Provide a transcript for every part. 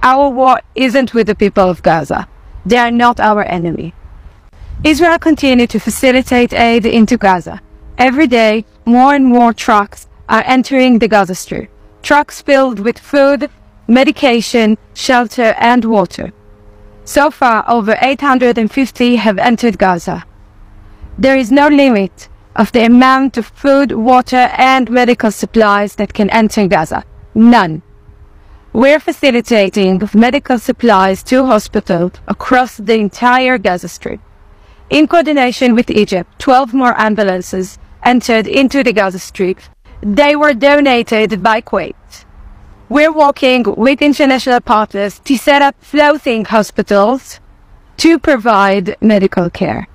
Our war isn't with the people of Gaza. They are not our enemy. Israel continues to facilitate aid into Gaza. Every day, more and more trucks are entering the Gaza Strip. Trucks filled with food, medication, shelter, and water. So far, over 850 have entered Gaza. There is no limit of the amount of food, water, and medical supplies that can enter Gaza. None. We're facilitating medical supplies to hospitals across the entire Gaza Strip. In coordination with Egypt, 12 more ambulances entered into the Gaza Strip. They were donated by Kuwait. We're working with international partners to set up floating hospitals to provide medical care.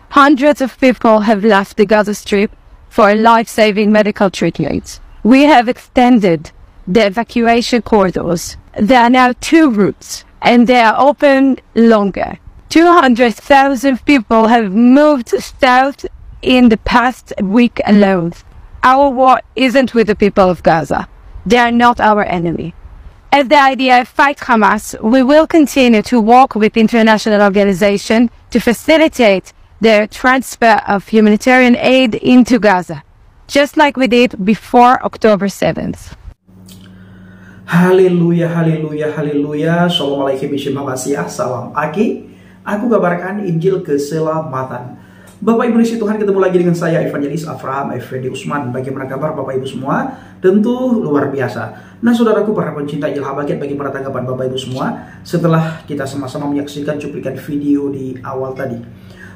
Hundreds of people have left the Gaza Strip for life-saving medical treatments. We have extended the evacuation corridors. There are now 2 routes, and they are open longer. 200,000 people have moved south in the past week alone. Our war isn't with the people of Gaza. They are not our enemy. As the IDF fights Hamas, we will continue to work with international organizations to facilitate the transfer of humanitarian aid into Gaza, just like we did before October 7th. Haleluya, haleluya, haleluya. Assalamualaikum warahmatullahi wabarakatuh. Salam Aki. Aku kabarkan Injil keselamatan. Bapak Ibu di Tuhan, ketemu lagi dengan saya Evangelis Avraham Effendi Usman. Bagaimana kabar Bapak Ibu semua? Tentu luar biasa. Nah saudaraku para pencinta Injil Habaget, bagaimana tanggapan Bapak Ibu semua setelah kita sama-sama menyaksikan cuplikan video di awal tadi?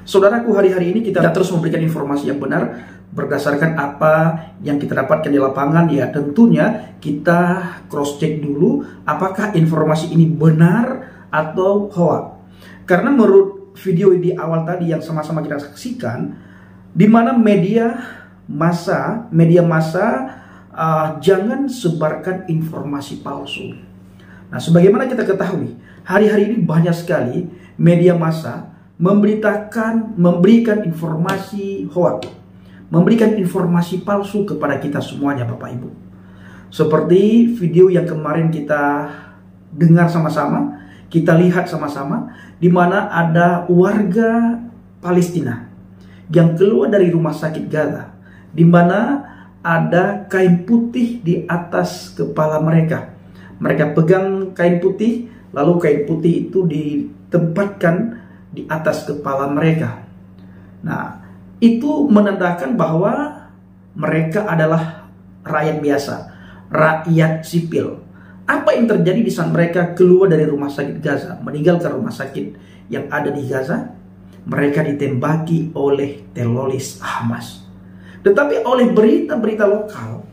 Saudaraku, hari-hari ini kita terus memberikan informasi yang benar berdasarkan apa yang kita dapatkan di lapangan. Ya tentunya kita cross check dulu apakah informasi ini benar atau hoax. Karena menurut video di awal tadi yang sama-sama kita saksikan, di mana media massa jangan sebarkan informasi palsu. Nah, sebagaimana kita ketahui, hari-hari ini banyak sekali media massa memberikan informasi hoax, memberikan informasi palsu kepada kita semuanya Bapak Ibu. Seperti video yang kemarin kita dengar sama-sama, kita lihat sama-sama, di mana ada warga Palestina yang keluar dari rumah sakit Gaza, di mana ada kain putih di atas kepala mereka. Mereka pegang kain putih, lalu kain putih itu ditempatkan di atas kepala mereka. Nah, itu menandakan bahwa mereka adalah rakyat biasa, rakyat sipil. Apa yang terjadi di saat mereka keluar dari rumah sakit Gaza, meninggalkan rumah sakit yang ada di Gaza? Mereka ditembaki oleh teroris Hamas. Tetapi oleh berita-berita lokal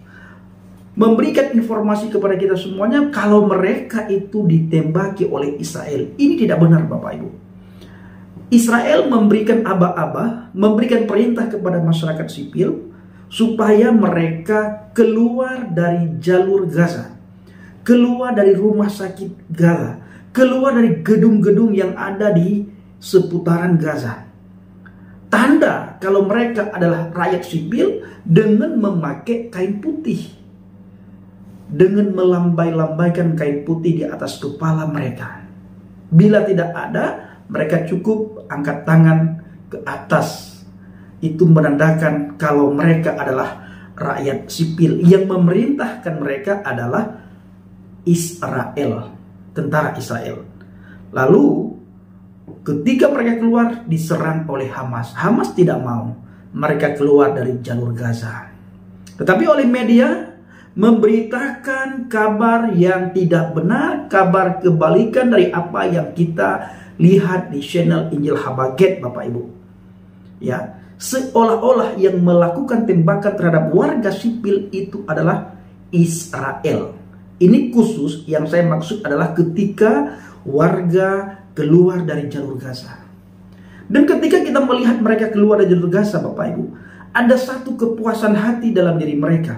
memberikan informasi kepada kita semuanya kalau mereka itu ditembaki oleh Israel. Ini tidak benar Bapak Ibu. Israel memberikan aba-aba, memberikan perintah kepada masyarakat sipil supaya mereka keluar dari jalur Gaza, keluar dari rumah sakit Gaza, keluar dari gedung-gedung yang ada di seputaran Gaza. Tanda kalau mereka adalah rakyat sipil dengan memakai kain putih, dengan melambai-lambaikan kain putih di atas kepala mereka. Bila tidak ada, mereka cukup angkat tangan ke atas. Itu menandakan kalau mereka adalah rakyat sipil. Yang memerintahkan mereka adalah Israel, tentara Israel. Lalu ketika mereka keluar diserang oleh Hamas. Hamas tidak mau mereka keluar dari jalur Gaza. Tetapi oleh media memberitakan kabar yang tidak benar, kabar kebalikan dari apa yang kita lihat di channel Injil Habaget Bapak Ibu. Ya, seolah-olah yang melakukan tembakan terhadap warga sipil itu adalah Israel. Ini khusus yang saya maksud adalah ketika warga keluar dari jalur Gaza. Dan ketika kita melihat mereka keluar dari jalur Gaza Bapak Ibu, ada satu kepuasan hati dalam diri mereka.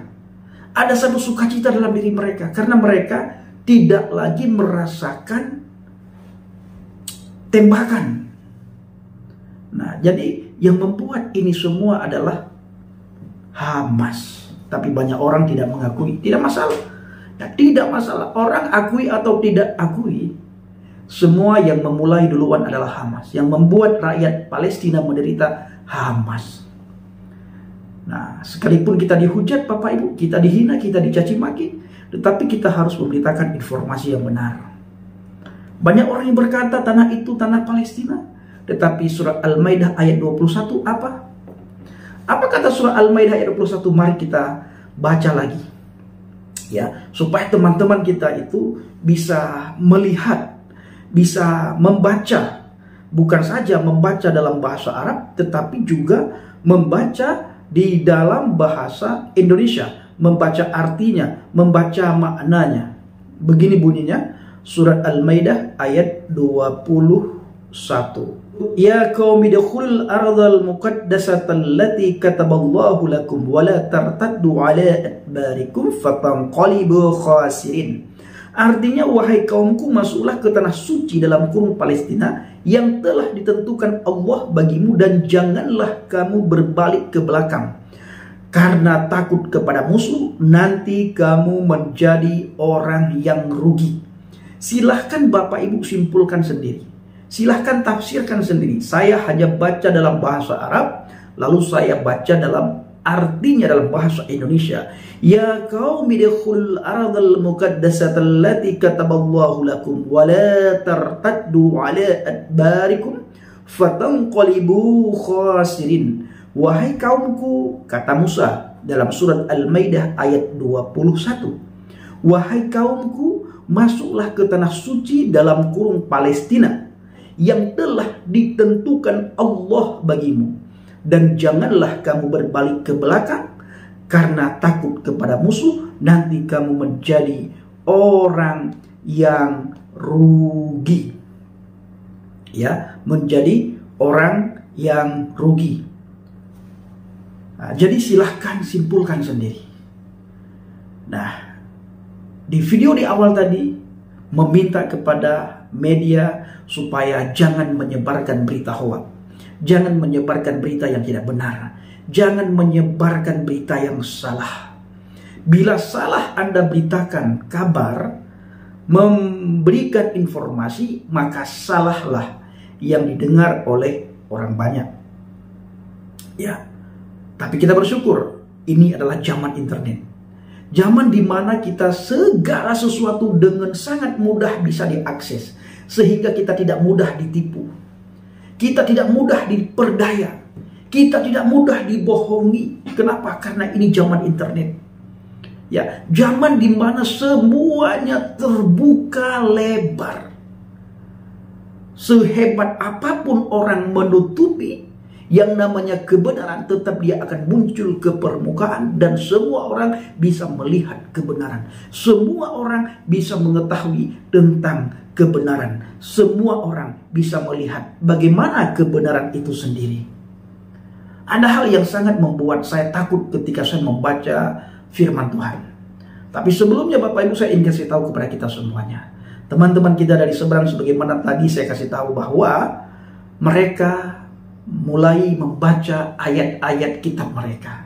Ada satu sukacita dalam diri mereka karena mereka tidak lagi merasakan tembakan. Nah, jadi yang membuat ini semua adalah Hamas. Tapi banyak orang tidak mengakui, tidak masalah. Tidak masalah orang akui atau tidak akui, semua yang memulai duluan adalah Hamas. Yang membuat rakyat Palestina menderita Hamas. Nah, sekalipun kita dihujat Bapak Ibu, kita dihina, kita dicaci maki, tetapi kita harus memberitakan informasi yang benar. Banyak orang yang berkata tanah itu tanah Palestina, tetapi surat Al-Maidah ayat 21 apa? Apa kata surah Al-Maidah ayat 21? Mari kita baca lagi. Ya, supaya teman-teman kita itu bisa melihat, bisa membaca, bukan saja membaca dalam bahasa Arab, tetapi juga membaca di dalam bahasa Indonesia, membaca artinya, membaca maknanya. Begini bunyinya, surat Al-Maidah ayat 21. Ya qaumi dukhulul ardhal muqaddasata allati kataballahu lakum wa la tartaddu ala adbarikum fatanqalibu khasirin. Artinya, wahai kaumku, masuklah ke tanah suci dalam kurung Palestina yang telah ditentukan Allah bagimu, dan janganlah kamu berbalik ke belakang karena takut kepada musuh, nanti kamu menjadi orang yang rugi. Silahkan Bapak Ibu simpulkan sendiri. Silahkan tafsirkan sendiri. Saya hanya baca dalam bahasa Arab, lalu saya baca dalam artinya dalam bahasa Indonesia. Ya qaumi dukhulul ardhal muqaddasata allati kataballahu lakum wa la tartaddu ala adbarikum fatanqalibu khasirin. Wahai kaumku, kata Musa dalam surat Al-Maidah ayat 21. Wahai kaumku, masuklah ke tanah suci dalam kurung Palestina yang telah ditentukan Allah bagimu, dan janganlah kamu berbalik ke belakang karena takut kepada musuh, nanti kamu menjadi orang yang rugi. Ya, menjadi orang yang rugi. Nah, jadi silahkan simpulkan sendiri. Nah, di video di awal tadi meminta kepada media supaya jangan menyebarkan berita hoax, jangan menyebarkan berita yang tidak benar, jangan menyebarkan berita yang salah. Bila salah Anda beritakan kabar, memberikan informasi, maka salahlah yang didengar oleh orang banyak. Ya, tapi kita bersyukur ini adalah zaman internet. Zaman di mana kita segala sesuatu dengan sangat mudah bisa diakses, sehingga kita tidak mudah ditipu, kita tidak mudah diperdaya, kita tidak mudah dibohongi. Kenapa? Karena ini zaman internet. Ya, zaman di mana semuanya terbuka lebar. Sehebat apapun orang menutupi, yang namanya kebenaran tetap dia akan muncul ke permukaan, dan semua orang bisa melihat kebenaran. Semua orang bisa mengetahui tentang kebenaran. Semua orang bisa melihat bagaimana kebenaran itu sendiri. Ada hal yang sangat membuat saya takut ketika saya membaca firman Tuhan. Tapi sebelumnya Bapak Ibu, saya ingin kasih tahu kepada kita semuanya. Teman-teman kita dari seberang, sebagaimana tadi saya kasih tahu bahwa mereka mulai membaca ayat-ayat kitab mereka.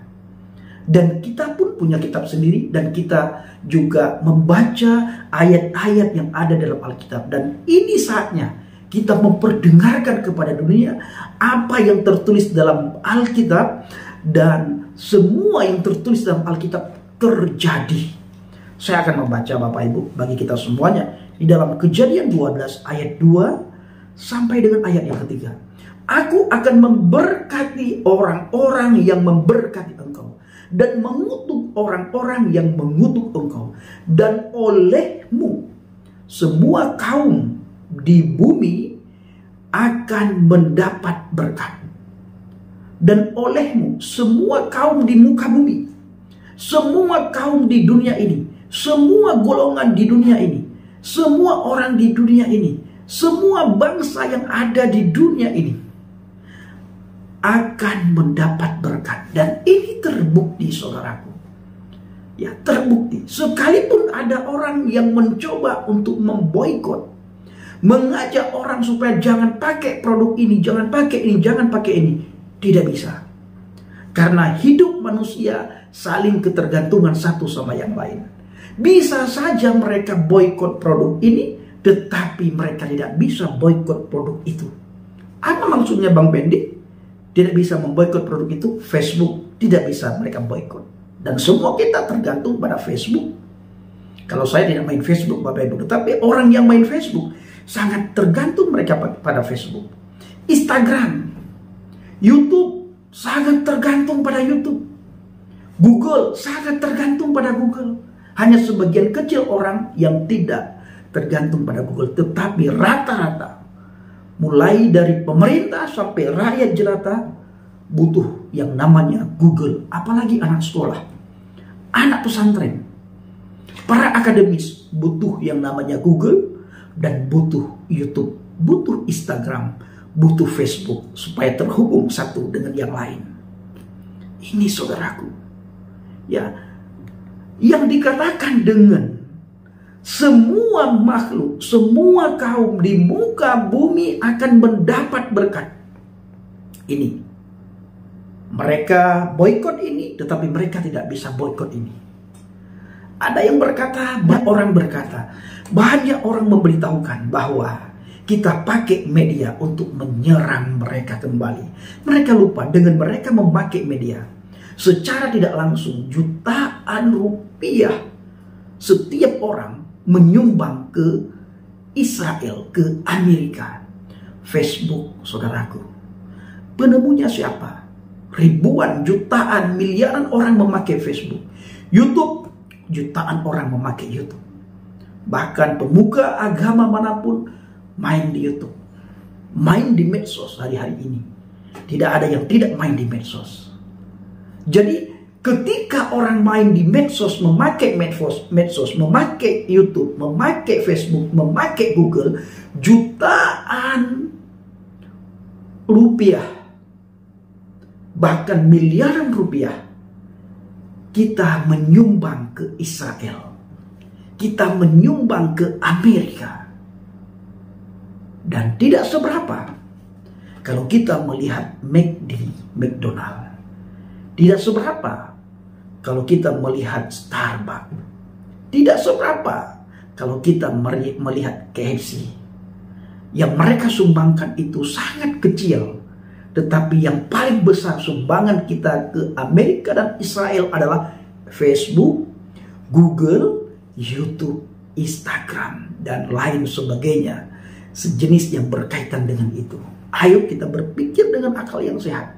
Dan kita pun punya kitab sendiri, dan kita juga membaca ayat-ayat yang ada dalam Alkitab. Dan ini saatnya kita memperdengarkan kepada dunia apa yang tertulis dalam Alkitab, dan semua yang tertulis dalam Alkitab terjadi. Saya akan membaca Bapak Ibu bagi kita semuanya di dalam Kejadian 12 ayat 2 sampai dengan ayat yang ketiga. Aku akan memberkati orang-orang yang memberkati engkau, dan mengutuk orang-orang yang mengutuk engkau. Dan olehmu semua kaum di bumi akan mendapat berkat. Dan olehmu semua kaum di muka bumi, semua kaum di dunia ini, semua golongan di dunia ini, semua orang di dunia ini, semua bangsa yang ada di dunia ini akan mendapat berkat. Dan ini terbukti, saudaraku. Ya, terbukti. Sekalipun ada orang yang mencoba untuk memboikot, mengajak orang supaya jangan pakai produk ini, jangan pakai ini, jangan pakai ini, tidak bisa. Karena hidup manusia saling ketergantungan satu sama yang lain. Bisa saja mereka boikot produk ini, tetapi mereka tidak bisa boikot produk itu. Apa maksudnya Bang Pendi? Tidak bisa memboikot produk itu. Facebook tidak bisa mereka boikot. Dan semua kita tergantung pada Facebook. Kalau saya tidak main Facebook Bapak Ibu, tetapi orang yang main Facebook sangat tergantung mereka pada Facebook. Instagram, YouTube sangat tergantung pada YouTube. Google sangat tergantung pada Google. Hanya sebagian kecil orang yang tidak tergantung pada Google. Tetapi rata-rata, mulai dari pemerintah sampai rakyat jelata, butuh yang namanya Google. Apalagi anak sekolah, anak pesantren, para akademis butuh yang namanya Google. Dan butuh YouTube, butuh Instagram, butuh Facebook, supaya terhubung satu dengan yang lain. Ini saudaraku, ya, yang dikatakan dengan semua makhluk, semua kaum di muka bumi akan mendapat berkat. Ini mereka boikot ini, tetapi mereka tidak bisa boikot ini. Ada yang berkata, banyak orang memberitahukan bahwa kita pakai media untuk menyerang mereka kembali. Mereka lupa dengan mereka memakai media, secara tidak langsung jutaan rupiah setiap orang menyumbang ke Israel, ke Amerika. Facebook, saudaraku, penemunya siapa? Ribuan, jutaan, miliaran orang memakai Facebook. YouTube, jutaan orang memakai YouTube. Bahkan pemuka agama manapun main di YouTube, main di medsos hari-hari ini. Tidak ada yang tidak main di medsos. Jadi ketika orang main di medsos, memakai medsos, memakai YouTube, memakai Facebook, memakai Google, jutaan rupiah, bahkan miliaran rupiah, kita menyumbang ke Israel, kita menyumbang ke Amerika. Dan tidak seberapa kalau kita melihat McDonald. Tidak seberapa kalau kita melihat Starbucks. Tidak seberapa kalau kita melihat KFC. Yang mereka sumbangkan itu sangat kecil. Tetapi yang paling besar sumbangan kita ke Amerika dan Israel adalah Facebook, Google, YouTube, Instagram, dan lain sebagainya. Sejenis yang berkaitan dengan itu. Ayo kita berpikir dengan akal yang sehat.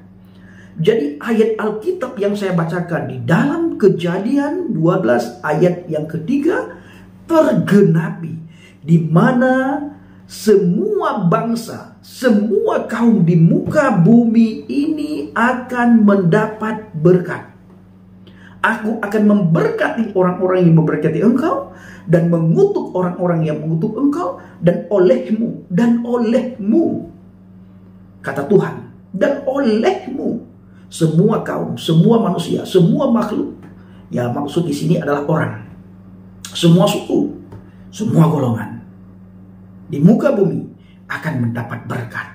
Jadi ayat Alkitab yang saya bacakan di dalam Kejadian 12 ayat yang ketiga tergenapi. Di mana semua bangsa, semua kaum di muka bumi ini akan mendapat berkat. Aku akan memberkati orang-orang yang memberkati engkau, dan mengutuk orang-orang yang mengutuk engkau, dan olehmu, kata Tuhan, dan olehmu, semua kaum, semua manusia, semua makhluk. Ya, maksud di sini adalah orang, semua suku, semua golongan di muka bumi akan mendapat berkat.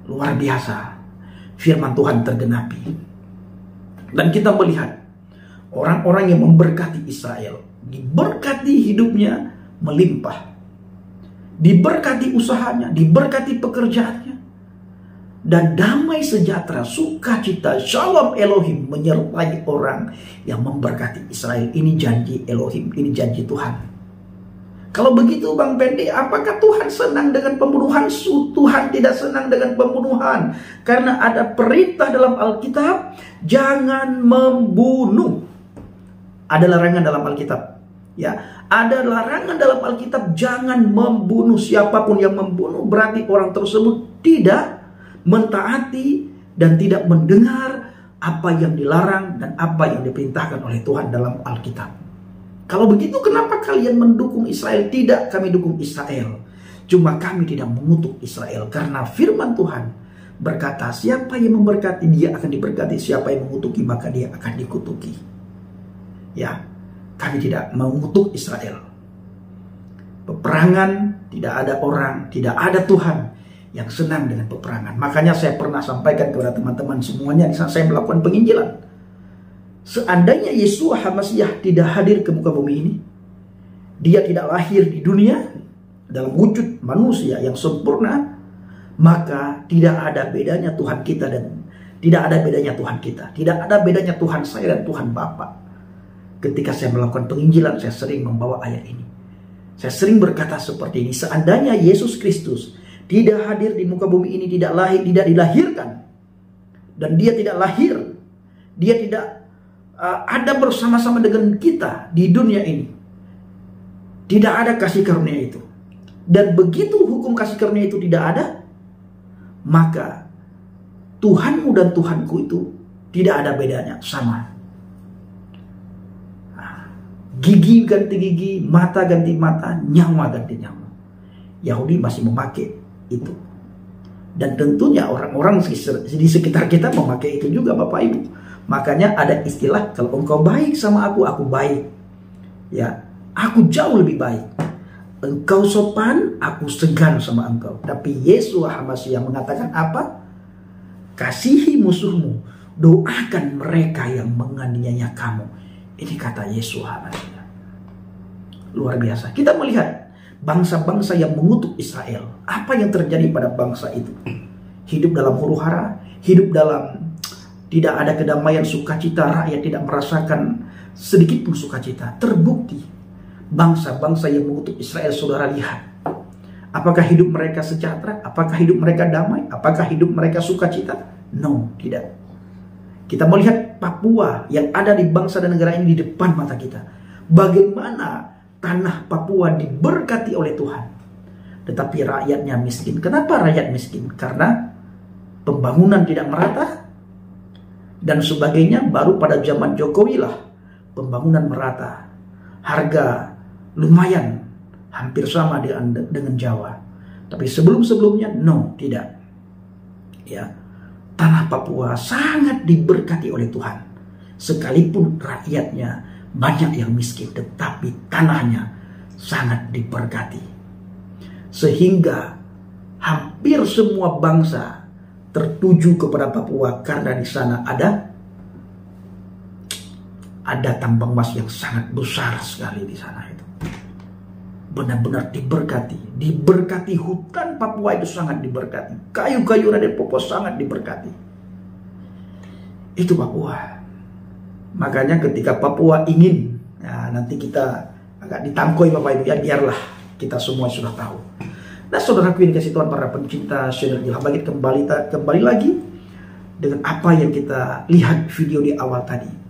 Luar biasa, firman Tuhan tergenapi. Dan kita melihat orang-orang yang memberkati Israel, diberkati hidupnya melimpah, diberkati usahanya, diberkati pekerjaannya, dan damai sejahtera, sukacita, shalom Elohim menyertai orang yang memberkati Israel. Ini janji Elohim, ini janji Tuhan. Kalau begitu Bang Pendi, apakah Tuhan senang dengan pembunuhan? Tuhan tidak senang dengan pembunuhan. Karena ada perintah dalam Alkitab, jangan membunuh. Ada larangan dalam Alkitab. Ya, ada larangan dalam Alkitab, jangan membunuh. Siapapun yang membunuh berarti orang tersebut tidak mentaati dan tidak mendengar apa yang dilarang dan apa yang diperintahkan oleh Tuhan dalam Alkitab. Kalau begitu kenapa kalian mendukung Israel? Tidak, kami dukung Israel. Cuma kami tidak mengutuk Israel. Karena firman Tuhan berkata, siapa yang memberkati dia akan diberkati. Siapa yang mengutuki maka dia akan dikutuki. Ya, kami tidak mengutuk Israel. Peperangan, tidak ada orang, tidak ada Tuhan yang senang dengan peperangan. Makanya saya pernah sampaikan kepada teman-teman semuanya di saat saya melakukan penginjilan. seandainya Yeshua HaMasiah tidak hadir ke muka bumi ini, dia tidak lahir di dunia dalam wujud manusia yang sempurna, maka tidak ada bedanya Tuhan kita dan tidak ada bedanya Tuhan kita, tidak ada bedanya Tuhan saya dan Tuhan Bapa. Ketika saya melakukan penginjilan, saya sering membawa ayat ini. Saya sering berkata seperti ini, seandainya Yesus Kristus tidak hadir di muka bumi ini, tidak lahir, tidak dilahirkan, dan dia tidak lahir, dia tidak ada bersama-sama dengan kita di dunia ini, tidak ada kasih karunia itu. Dan begitu hukum kasih karunia itu tidak ada, maka Tuhanmu dan Tuhanku itu tidak ada bedanya, sama. Gigi ganti gigi, mata ganti mata, nyawa ganti nyawa. Yahudi masih memakai itu. Dan tentunya orang-orang di sekitar kita memakai itu juga, Bapak Ibu. Makanya ada istilah, kalau engkau baik sama aku baik. Ya, aku jauh lebih baik. Engkau sopan, aku segan sama engkau. Tapi Yesus HaMasiah mengatakan apa? Kasihi musuhmu, doakan mereka yang menganiaya kamu. Ini kata Yesus HaMasiah. Luar biasa. Kita melihat bangsa-bangsa yang mengutuk Israel. Apa yang terjadi pada bangsa itu? Hidup dalam huru-hara, hidup dalam tidak ada kedamaian, sukacita, rakyat tidak merasakan sedikit pun sukacita. Terbukti bangsa-bangsa yang mengutuk Israel, saudara lihat. Apakah hidup mereka sejahtera? Apakah hidup mereka damai? Apakah hidup mereka sukacita? No, tidak. Kita melihat Papua yang ada di bangsa dan negara ini di depan mata kita. Bagaimana tanah Papua diberkati oleh Tuhan. Tetapi rakyatnya miskin. Kenapa rakyat miskin? Karena pembangunan tidak merata. Dan sebagainya. Baru pada zaman Jokowi lah pembangunan merata. Harga lumayan. Hampir sama dengan Jawa. Tapi sebelum-sebelumnya, no, tidak. Ya, tanah Papua sangat diberkati oleh Tuhan. Sekalipun rakyatnya banyak yang miskin, tetapi tanahnya sangat diberkati. Sehingga hampir semua bangsa tertuju kepada Papua karena di sana ada tambang emas yang sangat besar sekali di sana itu. Benar-benar diberkati hutan Papua itu sangat diberkati, kayu-kayu Raden Popo sangat diberkati. Itu Papua. Makanya ketika Papua ingin, ya nanti kita agak ditangkoi Bapak Ibu ya, biarlah kita semua sudah tahu. Nah saudaraku yang kasih Tuhan, para pencinta channel Jelah Bangkit, kembali lagi dengan apa yang kita lihat video di awal tadi.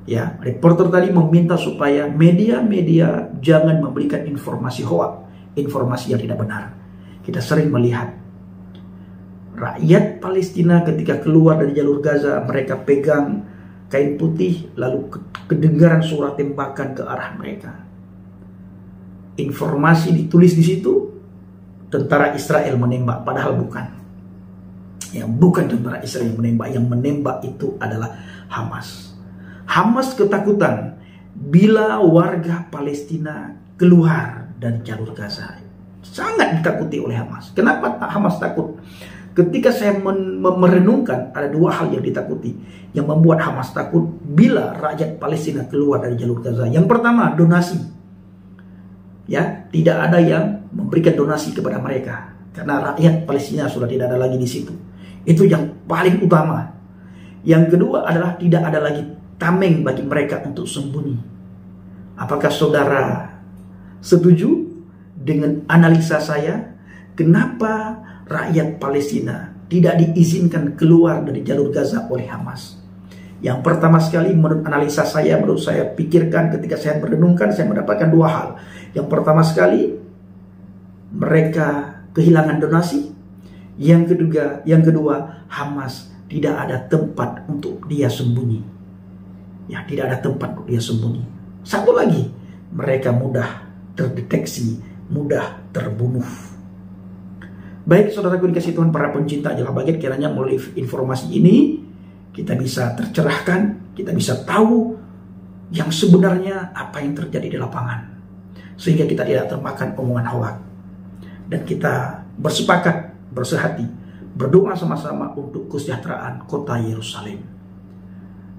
Ya, reporter tadi meminta supaya media-media jangan memberikan informasi hoak, informasi yang tidak benar. Kita sering melihat rakyat Palestina ketika keluar dari jalur Gaza, mereka pegang kain putih, lalu kedengaran suara tembakan ke arah mereka. Informasi ditulis di situ, tentara Israel menembak, padahal bukan. Yang bukan tentara Israel yang menembak itu adalah Hamas. Hamas ketakutan bila warga Palestina keluar dari jalur Gaza. Sangat ditakuti oleh Hamas. Kenapa Hamas takut? Ketika saya merenungkan, ada dua hal yang ditakuti, yang membuat Hamas takut bila rakyat Palestina keluar dari jalur Gaza. Yang pertama, donasi. Ya, tidak ada yang memberikan donasi kepada mereka karena rakyat Palestina sudah tidak ada lagi di situ. Itu yang paling utama. Yang kedua adalah tidak ada lagi tameng bagi mereka untuk sembunyi. Apakah saudara setuju dengan analisa saya? Kenapa rakyat Palestina tidak diizinkan keluar dari jalur Gaza oleh Hamas? Yang pertama sekali, menurut analisa saya, menurut saya pikirkan ketika saya merenungkan, saya mendapatkan dua hal. Yang pertama sekali, mereka kehilangan donasi. Yang kedua, Hamas tidak ada tempat untuk dia sembunyi. Ya, tidak ada tempat untuk dia sembunyi. Satu lagi, mereka mudah terdeteksi, mudah terbunuh. Baik saudaraku dikasih Tuhan, para pencinta Jelah Bangkit, kiranya melalui informasi ini kita bisa tercerahkan, kita bisa tahu yang sebenarnya apa yang terjadi di lapangan. Sehingga kita tidak termakan omongan hoak. Dan kita bersepakat, bersehati, berdoa sama-sama untuk kesejahteraan kota Yerusalem.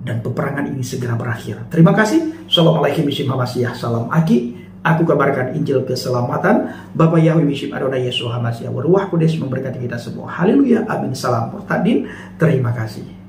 dan peperangan ini segera berakhir. Terima kasih. Assalamualaikum warahmatullahi wabarakatuh. Salam Aki. Aku kabarkan Injil keselamatan. Bapak Yahweh Mishim Adonai Yesus HaMashiach. Waruah Kudus memberkati kita semua. Haleluya. Amin. Salam Portadin. Terima kasih.